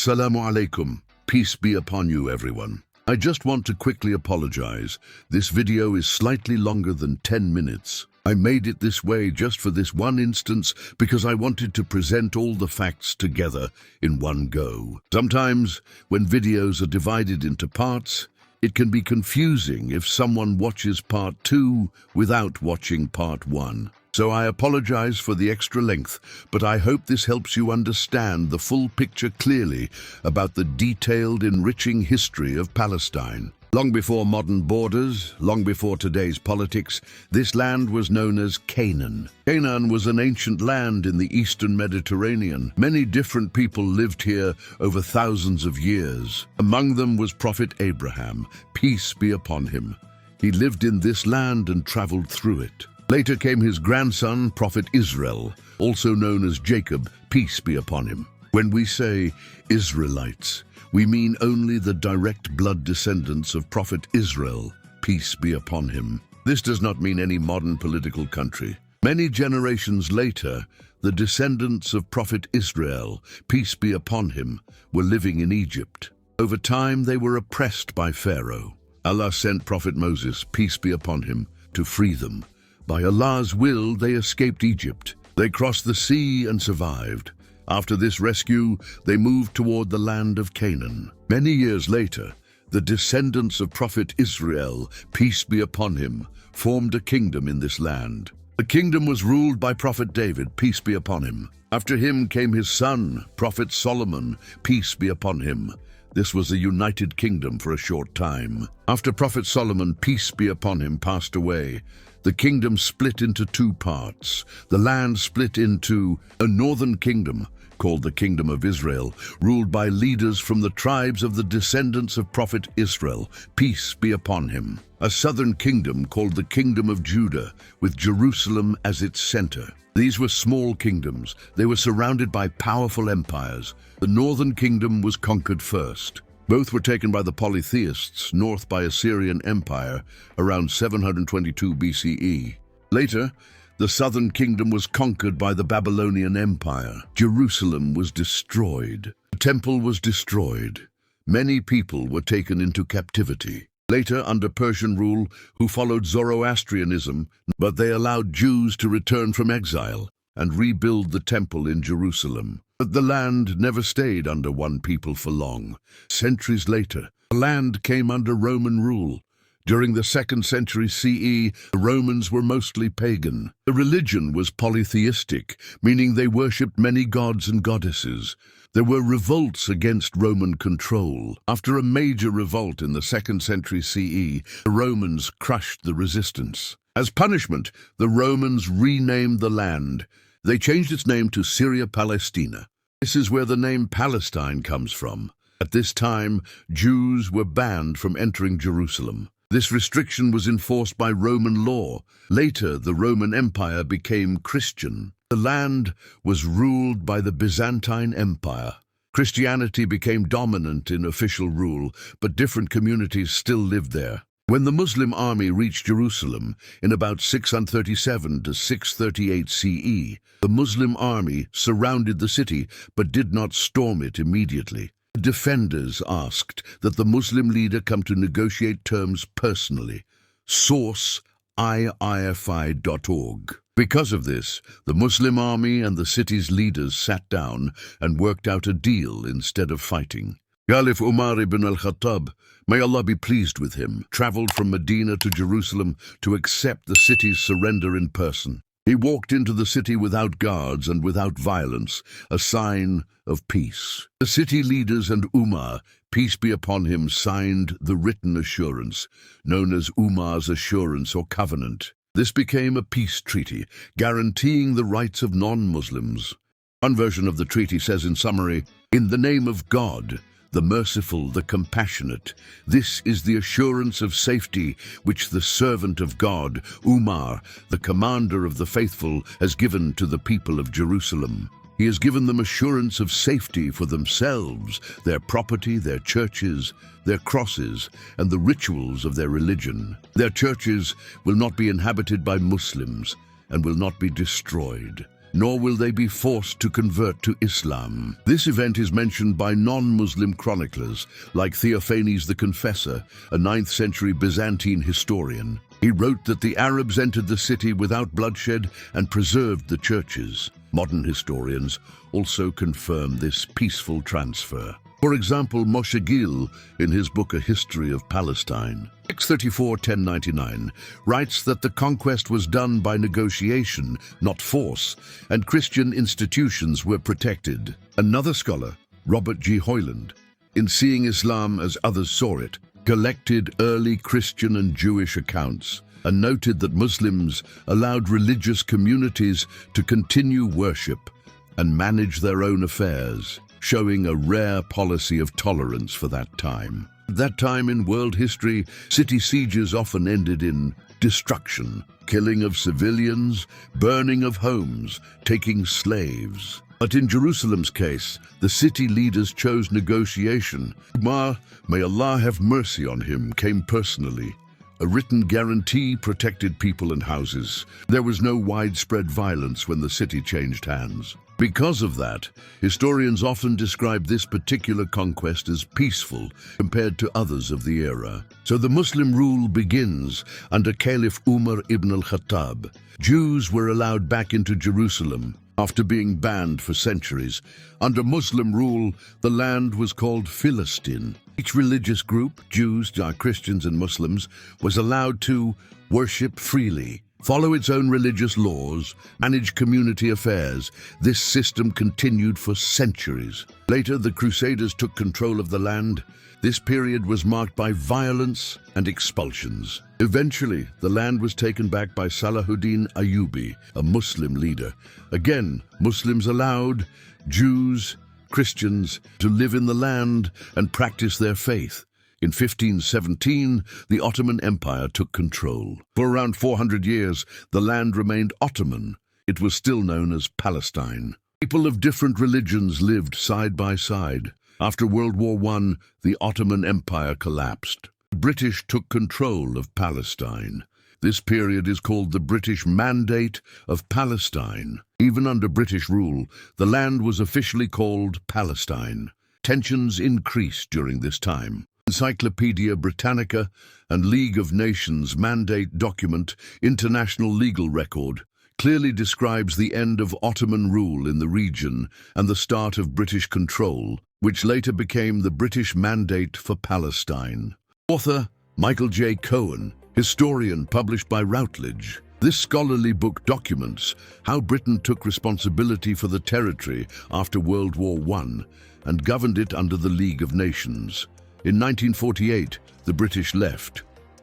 Assalamu alaikum. Peace be upon you, everyone. I just want to quickly apologize. This video is slightly longer than 10 minutes. I made it this way just for this one instance because I wanted to present all the facts together in one go. Sometimes, when videos are divided into parts, it can be confusing if someone watches part 2 without watching part 1. So I apologize for the extra length, but I hope this helps you understand the full picture clearly about the detailed, enriching history of Palestine. Long before modern borders, long before today's politics, this land was known as Canaan. Canaan was an ancient land in the eastern Mediterranean. Many different people lived here over thousands of years. Among them was Prophet Abraham, peace be upon him. He lived in this land and traveled through it. Later came his grandson, Prophet Israel, also known as Jacob, peace be upon him. When we say Israelites, we mean only the direct blood descendants of Prophet Israel, peace be upon him. This does not mean any modern political country. Many generations later, the descendants of Prophet Israel, peace be upon him, were living in Egypt. Over time, they were oppressed by Pharaoh. Allah sent Prophet Moses, peace be upon him, to free them. By Allah's will, they escaped Egypt. They crossed the sea and survived. After this rescue, they moved toward the land of Canaan. Many years later, the descendants of Prophet Israel, peace be upon him, formed a kingdom in this land. The kingdom was ruled by Prophet David, peace be upon him. After him came his son, Prophet Solomon, peace be upon him. This was a united kingdom for a short time. After Prophet Solomon, peace be upon him, passed away, the kingdom split into two parts. The land split into a northern kingdom, called the Kingdom of Israel, ruled by leaders from the tribes of the descendants of Prophet Israel, peace be upon him. A southern kingdom called the Kingdom of Judah, with Jerusalem as its center. These were small kingdoms. They were surrounded by powerful empires. The northern kingdom was conquered first. Both were taken by the polytheists, north by Assyrian Empire, around 722 BCE. Later, the southern kingdom was conquered by the Babylonian Empire. Jerusalem was destroyed. The temple was destroyed. Many people were taken into captivity. Later, under Persian rule, who followed Zoroastrianism, but they allowed Jews to return from exile and rebuild the temple in Jerusalem. But the land never stayed under one people for long. Centuries later, the land came under Roman rule. During the 2nd century CE, the Romans were mostly pagan. The religion was polytheistic, meaning they worshipped many gods and goddesses. There were revolts against Roman control. After a major revolt in the 2nd century CE, the Romans crushed the resistance. As punishment, the Romans renamed the land. They changed its name to Syria Palaestina. This is where the name Palestine comes from. At this time, Jews were banned from entering Jerusalem. This restriction was enforced by Roman law. Later, the Roman Empire became Christian. The land was ruled by the Byzantine Empire. Christianity became dominant in official rule, but different communities still lived there. When the Muslim army reached Jerusalem in about 637 to 638 CE, the Muslim army surrounded the city but did not storm it immediately. The defenders asked that the Muslim leader come to negotiate terms personally. Source: iifi.org. Because of this, the Muslim army and the city's leaders sat down and worked out a deal instead of fighting. Caliph Umar ibn al-Khattab, may Allah be pleased with him, traveled from Medina to Jerusalem to accept the city's surrender in person. He walked into the city without guards and without violence, a sign of peace. The city leaders and Umar, peace be upon him, signed the written assurance, known as Umar's Assurance or Covenant. This became a peace treaty, guaranteeing the rights of non-Muslims. One version of the treaty says in summary, "In the name of God, the merciful, the compassionate, this is the assurance of safety which the servant of God, Umar, the commander of the faithful, has given to the people of Jerusalem. He has given them assurance of safety for themselves, their property, their churches, their crosses, and the rituals of their religion. Their churches will not be inhabited by Muslims and will not be destroyed. nor will they be forced to convert to Islam. This event is mentioned by non-Muslim chroniclers like Theophanes the Confessor, a 9th century Byzantine historian. He wrote that the Arabs entered the city without bloodshed and preserved the churches. Modern historians also confirm this peaceful transfer. For example, Moshe Gil, in his book A History of Palestine, X34-1099, writes that the conquest was done by negotiation, not force, and Christian institutions were protected. Another scholar, Robert G. Hoyland, in Seeing Islam as Others Saw It, collected early Christian and Jewish accounts and noted that Muslims allowed religious communities to continue worship and manage their own affairs, showing a rare policy of tolerance for that time. At that time in world history, city sieges often ended in destruction, killing of civilians, burning of homes, taking slaves. But in Jerusalem's case, the city leaders chose negotiation. Umar, may Allah have mercy on him, came personally. A written guarantee protected people and houses. There was no widespread violence when the city changed hands. Because of that, historians often describe this particular conquest as peaceful compared to others of the era. So the Muslim rule begins under Caliph Umar ibn al-Khattab. Jews were allowed back into Jerusalem after being banned for centuries. Under Muslim rule, the land was called Palestine. Each religious group, Jews, Christians and Muslims, was allowed to worship freely, follow its own religious laws, manage community affairs. This system continued for centuries. Later, the Crusaders took control of the land. This period was marked by violence and expulsions. Eventually, the land was taken back by Salahuddin Ayyubi, a Muslim leader. Again, Muslims allowed Jews, Christians to live in the land and practice their faith. In 1517, the Ottoman Empire took control. For around 400 years, the land remained Ottoman. It was still known as Palestine. People of different religions lived side by side. After World War I, the Ottoman Empire collapsed. The British took control of Palestine. This period is called the British Mandate of Palestine. Even under British rule, the land was officially called Palestine. Tensions increased during this time. Encyclopedia Britannica and League of Nations Mandate document, International Legal Record, clearly describes the end of Ottoman rule in the region and the start of British control, which later became the British Mandate for Palestine. Author Michael J. Cohen, historian published by Routledge. This scholarly book documents how Britain took responsibility for the territory after World War I and governed it under the League of Nations. In 1948, the British left.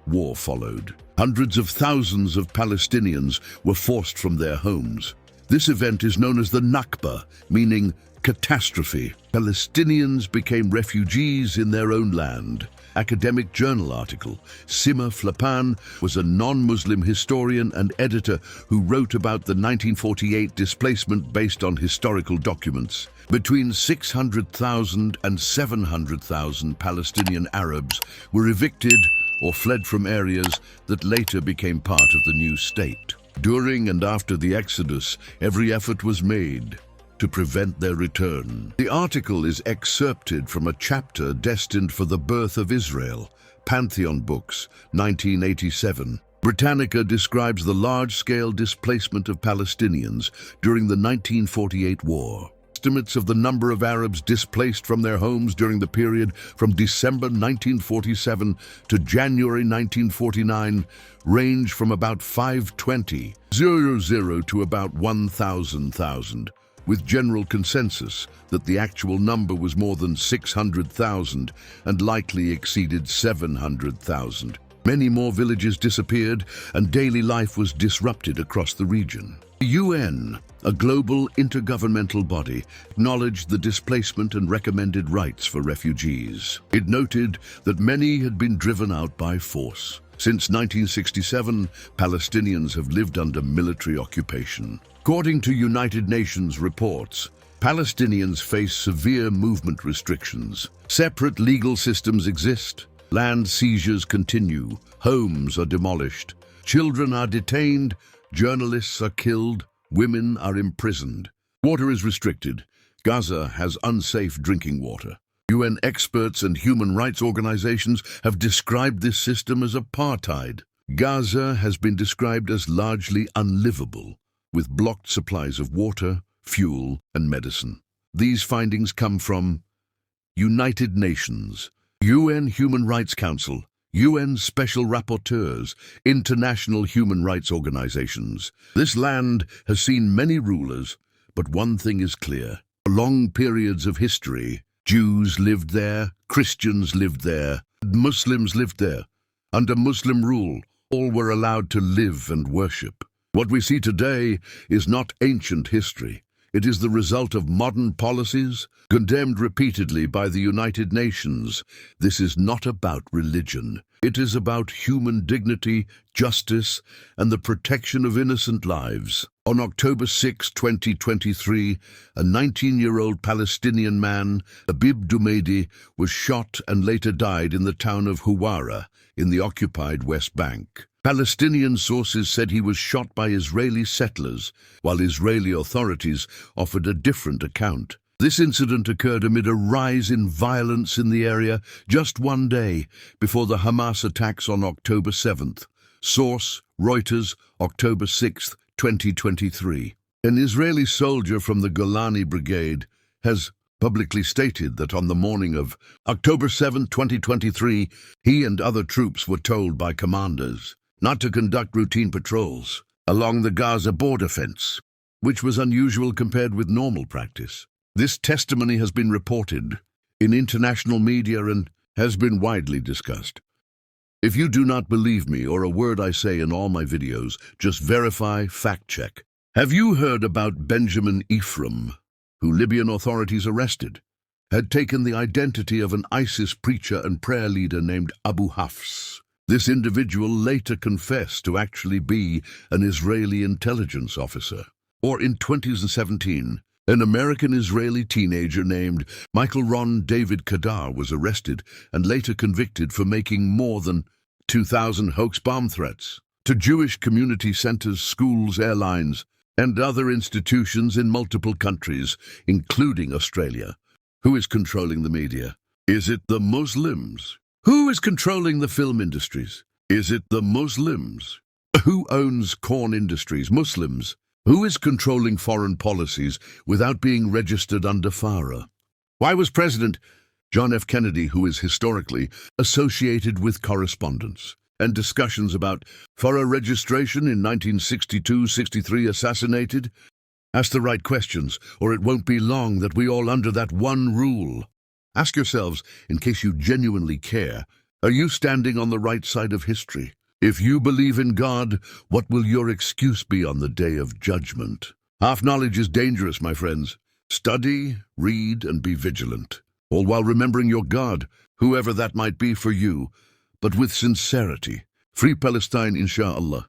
War followed. Hundreds of thousands of Palestinians were forced from their homes. This event is known as the Nakba, meaning catastrophe. Palestinians became refugees in their own land. Academic journal article. Sima Flapan was a non-Muslim historian and editor who wrote about the 1948 displacement based on historical documents. Between 600,000 and 700,000 Palestinian Arabs were evicted or fled from areas that later became part of the new state. During and after the Exodus, every effort was made to prevent their return. The article is excerpted from a chapter destined for the birth of Israel, Pantheon Books, 1987. Britannica describes the large-scale displacement of Palestinians during the 1948 war. Estimates of the number of Arabs displaced from their homes during the period from December 1947 to January 1949 range from about 520,000 to about 1,000,000. With general consensus that the actual number was more than 600,000 and likely exceeded 700,000. Many more villages disappeared and daily life was disrupted across the region. The UN, a global intergovernmental body, acknowledged the displacement and recommended rights for refugees. It noted that many had been driven out by force. Since 1967, Palestinians have lived under military occupation. According to United Nations reports, Palestinians face severe movement restrictions. Separate legal systems exist. Land seizures continue. Homes are demolished. Children are detained. Journalists are killed. Women are imprisoned. Water is restricted. Gaza has unsafe drinking water. UN experts and human rights organizations have described this system as apartheid. Gaza has been described as largely unlivable, with blocked supplies of water, fuel, and medicine. These findings come from United Nations, UN Human Rights Council, UN Special Rapporteurs, international human rights organizations. This land has seen many rulers, but one thing is clear. For long periods of history, Jews lived there, Christians lived there, Muslims lived there. Under Muslim rule, all were allowed to live and worship. What we see today is not ancient history. It is the result of modern policies, condemned repeatedly by the United Nations. This is not about religion. It is about human dignity, justice, and the protection of innocent lives. On October 6, 2023, a 19-year-old Palestinian man, Habib Dumeidi, was shot and later died in the town of Huwara, in the occupied West Bank. Palestinian sources said he was shot by Israeli settlers, while Israeli authorities offered a different account. This incident occurred amid a rise in violence in the area just one day before the Hamas attacks on October 7th. Source: Reuters, October 6, 2023. An Israeli soldier from the Golani Brigade has publicly stated that on the morning of October 7, 2023, he and other troops were told by commanders not to conduct routine patrols along the Gaza border fence, which was unusual compared with normal practice. This testimony has been reported in international media and has been widely discussed. If you do not believe me or a word I say in all my videos, just verify, fact-check. Have you heard about Benjamin Ephraim, who Libyan authorities arrested, had taken the identity of an ISIS preacher and prayer leader named Abu Hafs? This individual later confessed to actually be an Israeli intelligence officer. Or in 2017, an American-Israeli teenager named Michael Ron David Kadar was arrested and later convicted for making more than 2,000 hoax bomb threats to Jewish community centers, schools, airlines, and other institutions in multiple countries, including Australia. Who is controlling the media? Is it the Muslims? Who is controlling the film industries? Is it the Muslims? Who owns corn industries? Muslims. Who is controlling foreign policies without being registered under FARA? Why was President John F. Kennedy, who is historically associated with correspondence and discussions about FARA registration in 1962-63, assassinated? Ask the right questions, or it won't be long that we all under that one rule. Ask yourselves, in case you genuinely care, are you standing on the right side of history? If you believe in God, what will your excuse be on the day of judgment? Half knowledge is dangerous, my friends. Study, read, and be vigilant, all while remembering your God, whoever that might be for you, but with sincerity. Free Palestine, inshallah.